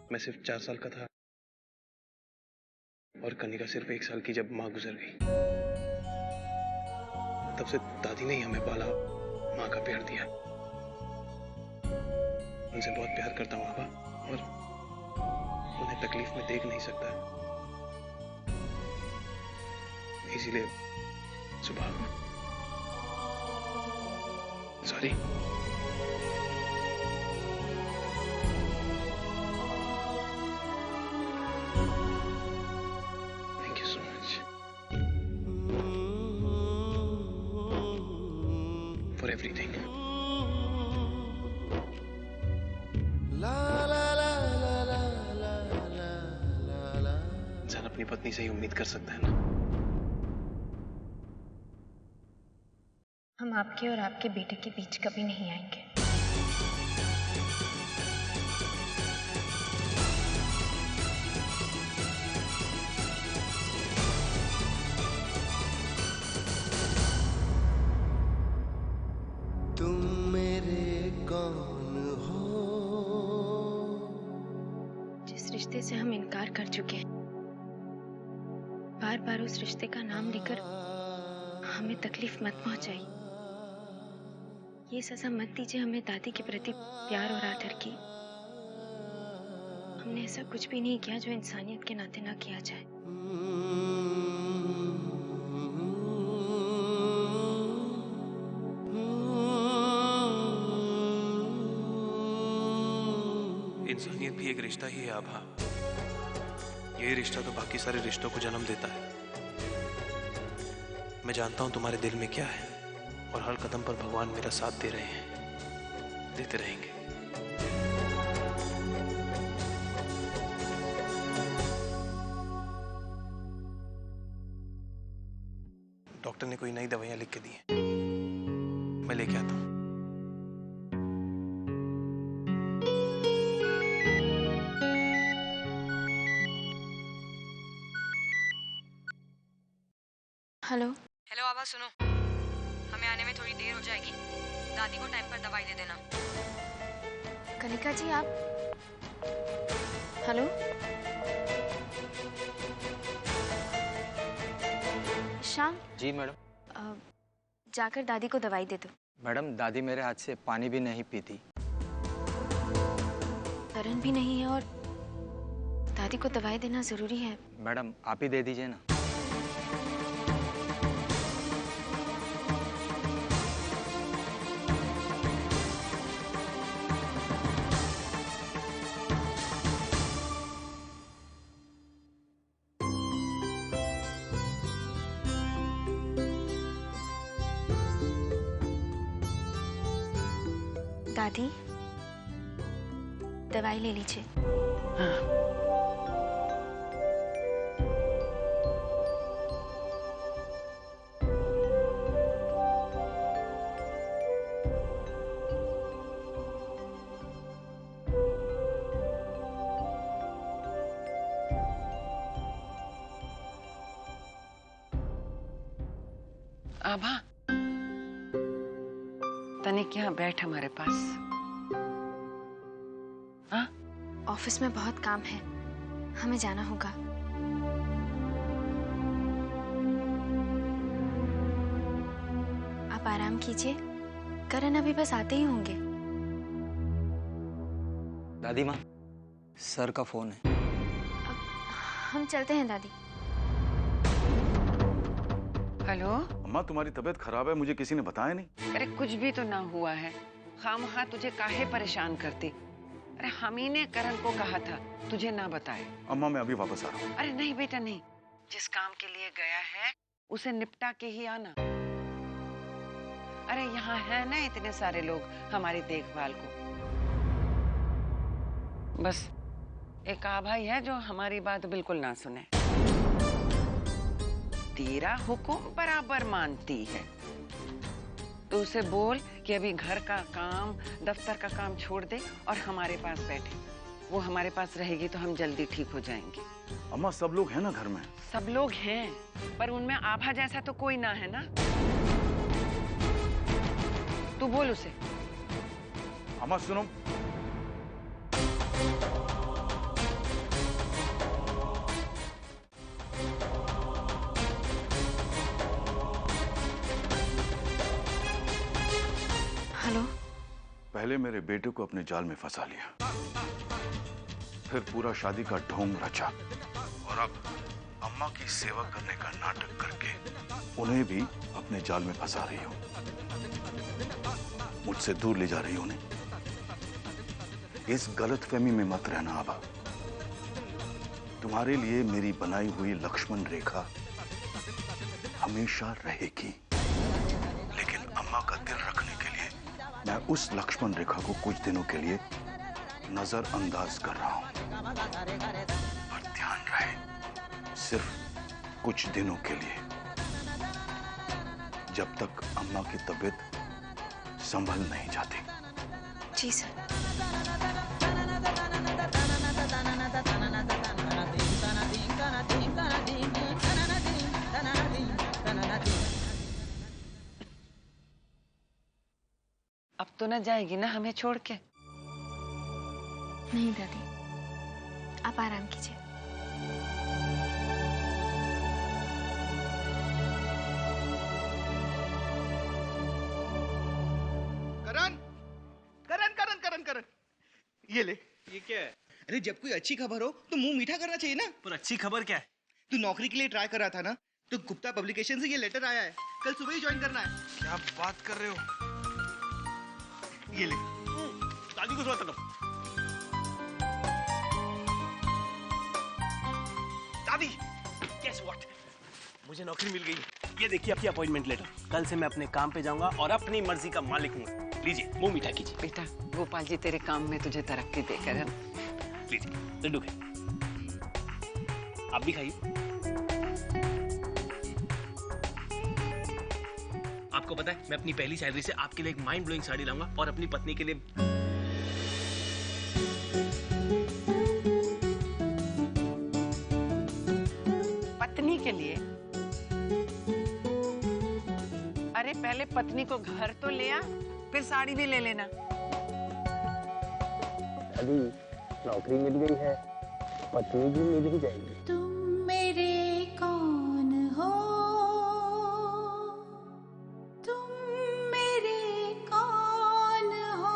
मैं सिर्फ 4 साल का था और कनिका सिर्फ 1 साल की जब माँ गुजर गई। तब से दादी ने ही हमें पाला, माँ का प्यार दिया। उनसे बहुत प्यार करता हूँ आबा, और उन्हें तकलीफ में देख नहीं सकता, इसीलिए सुबह sorry. Thank you so much for everything. इंसान अपनी पत्नी से ही उम्मीद कर सकता है ना। हम आपके और आपके बेटे के बीच कभी नहीं आएंगे। तुम मेरे कौन हो? जिस रिश्ते से हम इनकार कर चुके हैं, बार बार उस रिश्ते का नाम लेकर हमें तकलीफ मत पहुंचाइए। ये सजा मत दीजिए हमें दादी के प्रति प्यार और आदर की। हमने ऐसा कुछ भी नहीं किया जो इंसानियत के नाते ना किया जाए। इंसानियत भी एक रिश्ता ही है आभा। यही रिश्ता तो बाकी सारे रिश्तों को जन्म देता है। मैं जानता हूं तुम्हारे दिल में क्या है, और हर कदम पर भगवान मेरा साथ दे रहे हैं, देते रहेंगे। डॉक्टर ने कोई नई दवाइयां लिख के दी हैं, मैं लेके आता हूं। हेलो हेलो आभा, सुनो, हमें आने में थोड़ी देर हो जाएगी। दादी को टाइम पर दवाई दे देना। कनिका जी आप। Hello Shyam ji madam. जाकर दादी को दवाई दे दो। मैडम दादी मेरे हाथ से पानी भी नहीं पीती। करन भी नहीं है और दादी को दवाई देना जरूरी है। मैडम आप ही दे दीजिए ना। दादी दवाई ले लीजिए। हाँ। आभा तनिक यहाँ बैठ हमारे पास। हाँ? ऑफिस में बहुत काम है, हमें जाना होगा। आप आराम कीजिए, करण अभी बस आते ही होंगे। दादी माँ सर का फोन है। हम चलते हैं दादी। हेलो अम्मा तुम्हारी तबीयत खराब है, मुझे किसी ने बताया नहीं। अरे कुछ भी तो ना हुआ है, खामखा तुझे काहे परेशान करती। अरे हम ही ने करण को कहा था तुझे ना बताए। अम्मा मैं अभी वापस आ रहा हूँ। अरे नहीं बेटा नहीं, जिस काम के लिए गया है उसे निपटा के ही आना। अरे यहाँ है ना इतने सारे लोग हमारी देखभाल को। बस एक आभा ही है जो हमारी बात बिल्कुल ना सुने। तेरा हुक्म बराबर मानती है, तो उसे बोल कि अभी घर का काम दफ्तर का काम छोड़ दे और हमारे पास बैठे। वो हमारे पास रहेगी तो हम जल्दी ठीक हो जाएंगे। अम्मा सब लोग हैं ना घर में। सब लोग हैं पर उनमें आभा जैसा तो कोई ना है ना। तू बोल उसे अम्मा सुनो। हेलो। पहले मेरे बेटे को अपने जाल में फंसा लिया, फिर पूरा शादी का ढोंग रचा, और अब अम्मा की सेवा करने का नाटक करके उन्हें भी अपने जाल में फंसा रही हो। मुझसे दूर ले जा रही हो उन्हें। इस गलतफहमी में मत रहना आभा। तुम्हारे लिए मेरी बनाई हुई लक्ष्मण रेखा हमेशा रहेगी, लेकिन अम्मा का दिल रखने के लिए मैं उस लक्ष्मण रेखा को कुछ दिनों के लिए नजरअंदाज कर रहा हूं। पर ध्यान रहे, सिर्फ कुछ दिनों के लिए, जब तक अम्मा की तबीयत संभल नहीं जाती। जी सर। अब तो न जाएगी ना हमें छोड़ के? नहीं दादी, आप आराम कीजिए। करण, करण, करण, करण, करण, ये ले। ये क्या है? अरे जब कोई अच्छी खबर हो तो मुंह मीठा करना चाहिए ना। पर अच्छी खबर क्या है? तू नौकरी के लिए ट्राई कर रहा था ना, तो गुप्ता पब्लिकेशन से ये लेटर आया है, कल सुबह ही ज्वाइन करना है। क्या बात कर रहे हो? ये ले। दादी को सुना दो। दादी, guess what? मुझे नौकरी मिल गई। ये देखिए आपकी अपॉइंटमेंट लेटर। कल से मैं अपने काम पे जाऊंगा और अपनी मर्जी का मालिक हूँ। लीजिए, मुंह मीठा कीजिए। बेटा, गोपाल जी तेरे काम में तुझे तरक्की देकर है। लीजिए, लड्डू खाइए। आप भी खाइए। आपको पता है, मैं अपनी पहली सैलरी से आपके लिए एक माइंड ब्लोइंग साड़ी लाऊंगा और अपनी पत्नी के लिए। पत्नी के लिए? अरे पहले पत्नी को घर तो ले आ, फिर साड़ी भी ले लेना। अभी नौकरी मिल गई है, पत्नी भी मिल ही जाएगी। तुम मेरे कौन हो, तुम मेरे कौन हो।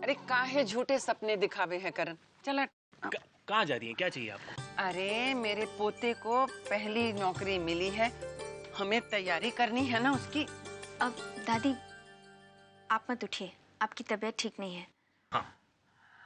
अरे काहे झूठे सपने दिखावे हैं करण। चला। कहाँ जा रही हैं? क्या चाहिए आपको? अरे मेरे पोते को पहली नौकरी मिली है, हमें तैयारी करनी है ना उसकी। अब दादी, आप मत उठिए, आपकी तबीयत ठीक नहीं है। हाँ।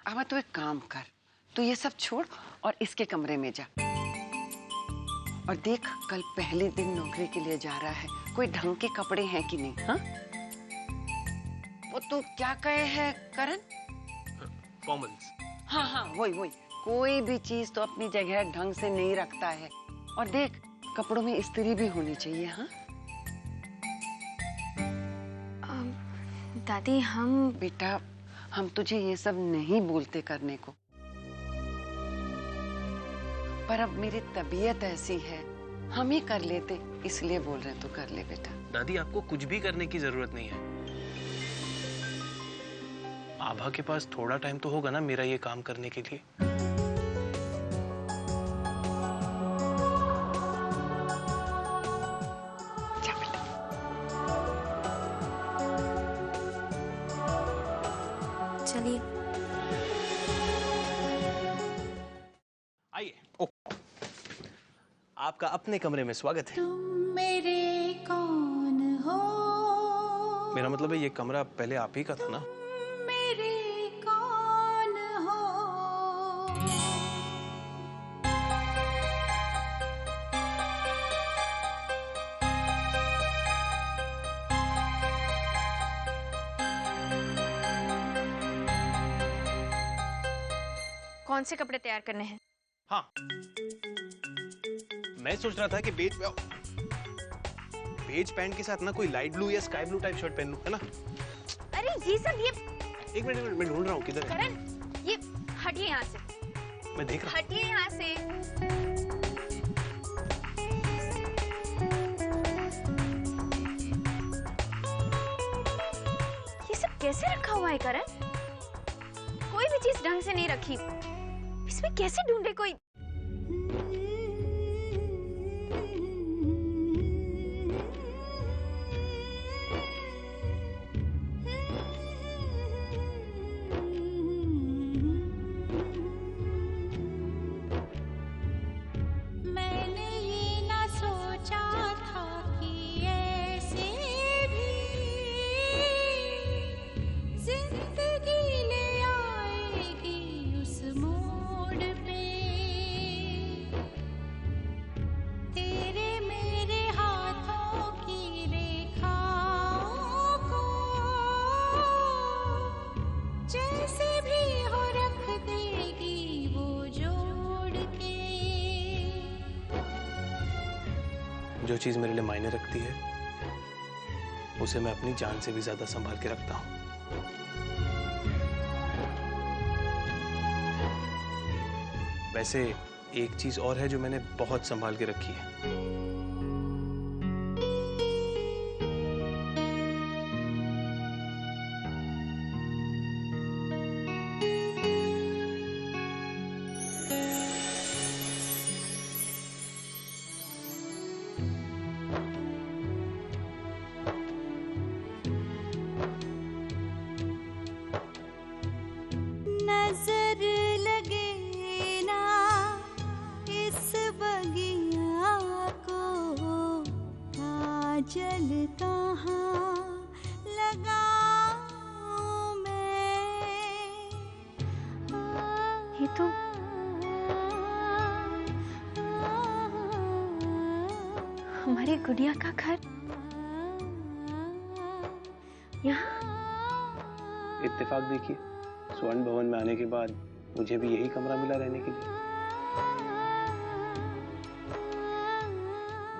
अब तू एक काम कर, तू ये सब छोड़ और इसके कमरे में जा और देख कल पहले दिन नौकरी के लिए जा रहा है, कोई ढंग के कपड़े हैं कि नहीं। हाँ, वो तू क्या कहे है करण? फॉर्मल्स। हाँ हाँ, वही वही। कोई भी चीज तो अपनी जगह ढंग से नहीं रखता है। और देख कपड़ों में इस्त्री भी होनी चाहिए। हाँ दादी, हम बेटा, हम तुझे ये सब नहीं बोलते करने को, पर अब मेरी तबीयत ऐसी है, हम ही कर लेते, इसलिए बोल रहे तो कर ले बेटा। दादी, आपको कुछ भी करने की जरूरत नहीं है। आभा के पास थोड़ा टाइम तो होगा ना मेरा ये काम करने के लिए। चलिए। आइए। आपका अपने कमरे में स्वागत है। तुम मेरे कौन हो, मेरा मतलब है ये कमरा पहले आप ही का था ना? मेरे कौन हो। कौन से कपड़े तैयार करने हैं? हाँ, मैं सोच रहा था कि बेज पैंट के साथ ना कोई लाइट ब्लू या स्काई ब्लू टाइप शर्ट पहन लूं, है ना? अरे ये सब ये एक मिनट मैं ढूंढ रहा हूँ, किधर है? करण, ये हटिए यहाँ से। मैं देख रहा हूँ। हटिए यहाँ से। ये कैसे रखा हुआ है करण? कोई भी चीज ढंग से नहीं रखी। इसमें कैसे ढूंढे कोई? मैंने ये ना सोचा था कि ऐसे भी जिंदगी ले आएगी उस मोड़ पे। तेरे मेरे हाथों की रेखाओं को जैसे भी हो रख देगी वो जोड़ के। जो चीज मेरे लिए मायने रखती है उसे मैं अपनी जान से भी ज्यादा संभाल के रखता हूँ। वैसे एक चीज और है जो मैंने बहुत संभाल के रखी है। नजर लगे ना इस बगिया को, काजल कहाँ लगाऊं मैं। ये तो हमारी गुड़िया का घर यहाँ। इत्तेफाक देखिए, स्वर्ण भवन में आने के बाद मुझे भी यही कमरा मिला रहने के लिए।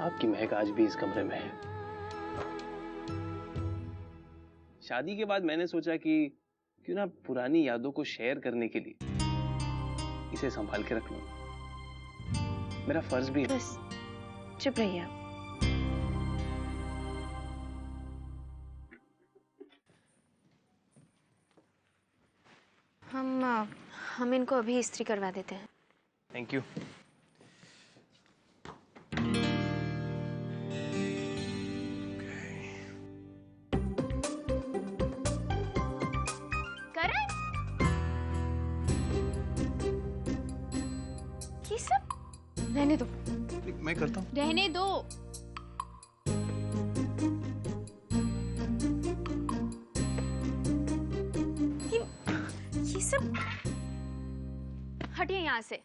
आपकी महक आज भी इस कमरे में है। शादी के बाद मैंने सोचा कि क्यों ना पुरानी यादों को शेयर करने के लिए इसे संभाल के रख लूं। मेरा फर्ज भी है। बस चुप रहिए आप। हम इनको अभी इस्त्री करवा देते हैं। Thank you. करण, ये सब रहने दो। मैं करता हूँ। रहने दो। ये सब हटिए यहाँ से।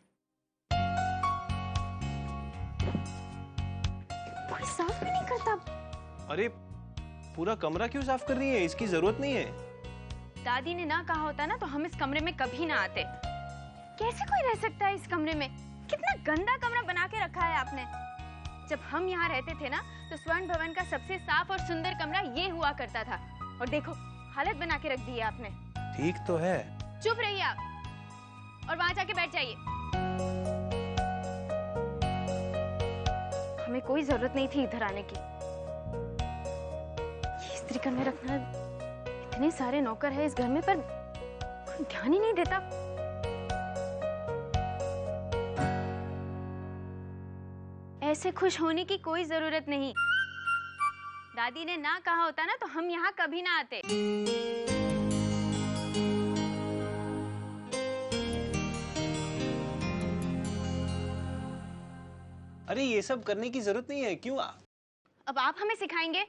कोई साफ भी नहीं करता। अरे पूरा कमरा क्यों साफ कर रही है? इसकी जरूरत नहीं है। दादी ने ना कहा होता ना तो हम इस कमरे में कभी ना आते। कैसे कोई रह सकता है इस कमरे में? कितना गंदा कमरा बना के रखा है आपने। जब हम यहाँ रहते थे ना तो स्वर्ण भवन का सबसे साफ और सुंदर कमरा ये हुआ करता था, और देखो हालत बना के रख दी है आपने। ठीक तो है। चुप रहिए आप और वहां जाके बैठ जाइए। हमें कोई जरूरत नहीं थी इधर आने की। ये इस्त्री करने रखना, इतने सारे नौकर है इस घर में पर कोई ध्यान ही नहीं देता। ऐसे खुश होने की कोई जरूरत नहीं। दादी ने ना कहा होता ना तो हम यहाँ कभी ना आते। अरे ये सब करने की जरूरत नहीं है। क्यों अब आप हमें सिखाएंगे?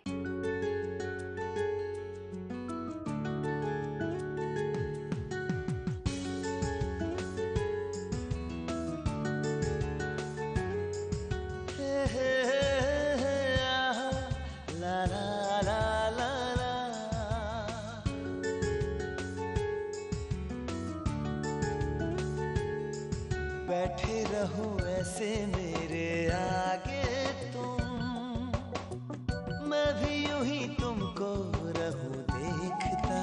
बैठे रहो ऐसे मेरे आगे तुम, मैं भी यूं ही तुमको रहूं देखता।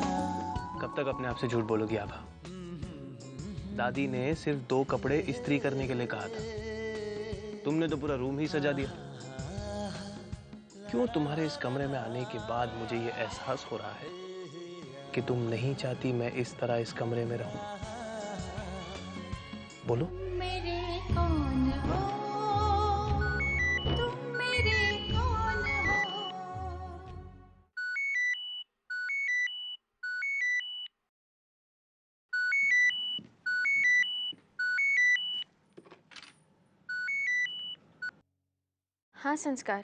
कब तक अपने आप से झूठ बोलोगी आभा? दादी ने सिर्फ 2 कपड़े इस्त्री करने के लिए कहा था। तुमने तो पूरा रूम ही सजा दिया। क्यों तुम्हारे इस कमरे में आने के बाद मुझे ये एहसास हो रहा है कि तुम नहीं चाहती मैं इस तरह इस कमरे में रहूं? बोलो। मेरे कौन हो, तुम मेरे कौन हो। हाँ संस्कार।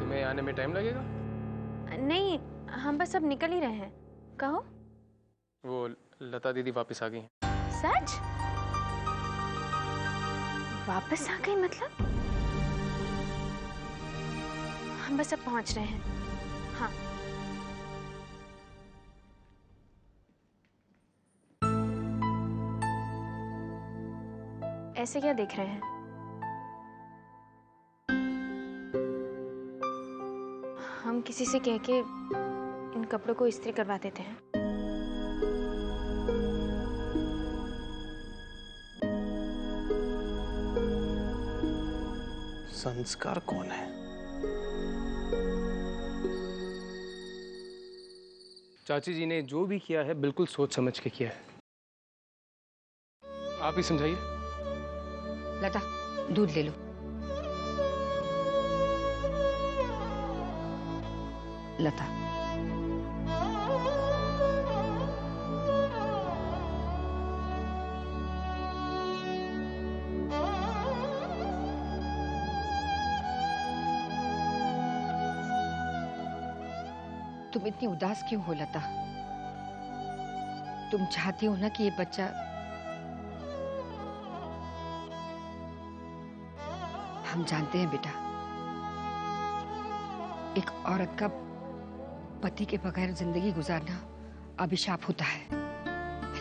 तुम्हें आने में टाइम लगेगा? नहीं, हम बस अब निकल ही रहे हैं। कहो। वो लता दीदी वापस आ गई हैं। सच? वापस आ गई मतलब? हम बस अब पहुंच रहे हैं। हाँ। ऐसे क्या देख रहे हैं? हम किसी से कह के इन कपड़ों को इस्त्री करवा देते हैं। संस्कार कौन है? चाची जी ने जो भी किया है बिल्कुल सोच समझ के किया है। आप ही समझाइए। लता, दूध ले लो। लता, तुम इतनी उदास क्यों हो लता? तुम चाहती हो ना कि ये बच्चा हम जानते हैं बेटा, एक औरत का पति के बगैर जिंदगी गुजारना अभिशाप होता है,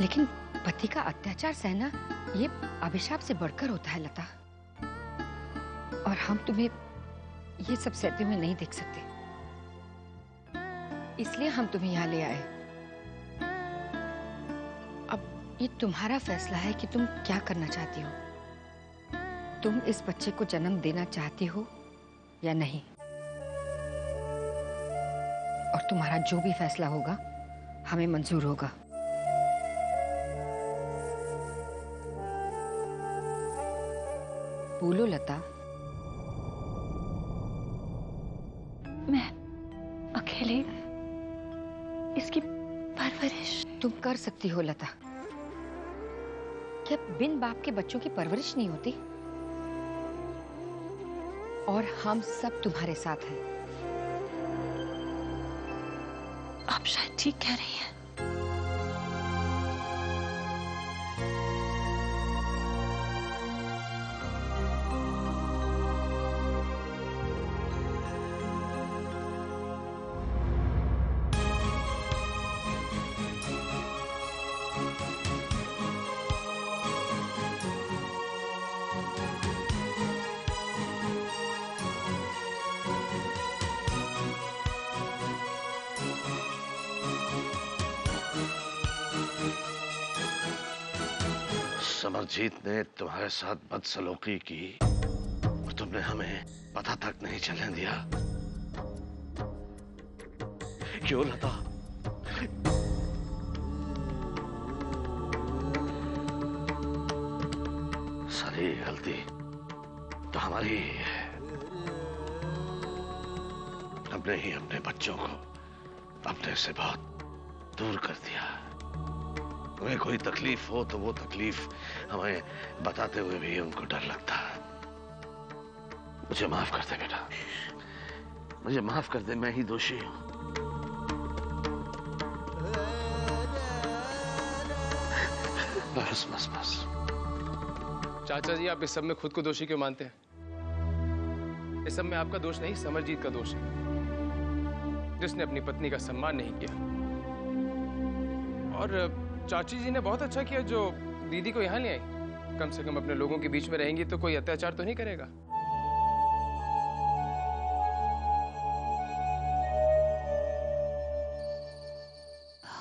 लेकिन पति का अत्याचार सहना ये अभिशाप से बढ़कर होता है लता। और हम तुम्हें ये सब सहते हुए नहीं देख सकते, इसलिए हम तुम्हें यहाँ ले आए। अब ये तुम्हारा फैसला है कि तुम क्या करना चाहती हो। तुम इस बच्चे को जन्म देना चाहती हो या नहीं, और तुम्हारा जो भी फैसला होगा हमें मंजूर होगा। बोलो लता। मैं अकेले इसकी परवरिश तुम कर सकती हो लता। क्या बिन बाप के बच्चों की परवरिश नहीं होती? और हम सब तुम्हारे साथ हैं। आप शायद ठीक कह रही हैं। समरजीत ने तुम्हारे साथ बदसलूकी की और तुमने हमें पता तक नहीं चलने दिया। क्यों लता? सारी गलती तो हमारी है। हमने ही अपने बच्चों को अपने से बहुत दूर कर दिया। तुम्हें कोई तकलीफ हो तो वो तकलीफ हमें बताते हुए भी उनको डर लगता। मुझे माफ कर दे बेटा, मुझे माफ कर दे, मैं ही दोषी हूं। बस बस बस। चाचा जी, आप इस सब में खुद को दोषी क्यों मानते हैं? इस सब में आपका दोष नहीं, समरजीत का दोष है, जिसने अपनी पत्नी का सम्मान नहीं किया। और चाची जी ने बहुत अच्छा किया जो दीदी को यहाँ ले आई। कम से कम अपने लोगों के बीच में रहेंगी तो कोई अत्याचार तो नहीं करेगा।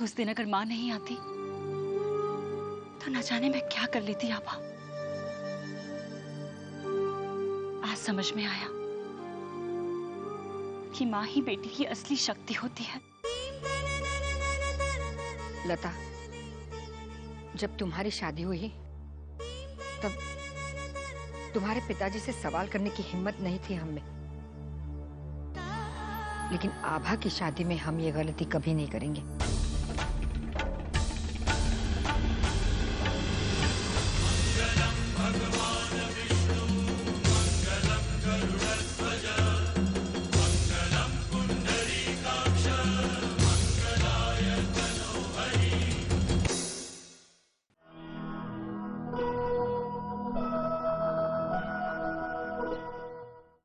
उस दिन अगर माँ नहीं आती तो न जाने मैं क्या कर लेती आभा। आज समझ में आया कि माँ ही बेटी की असली शक्ति होती है। लता, जब तुम्हारी शादी हुई तब तुम्हारे पिताजी से सवाल करने की हिम्मत नहीं थी हम में, लेकिन आभा की शादी में हम ये गलती कभी नहीं करेंगे।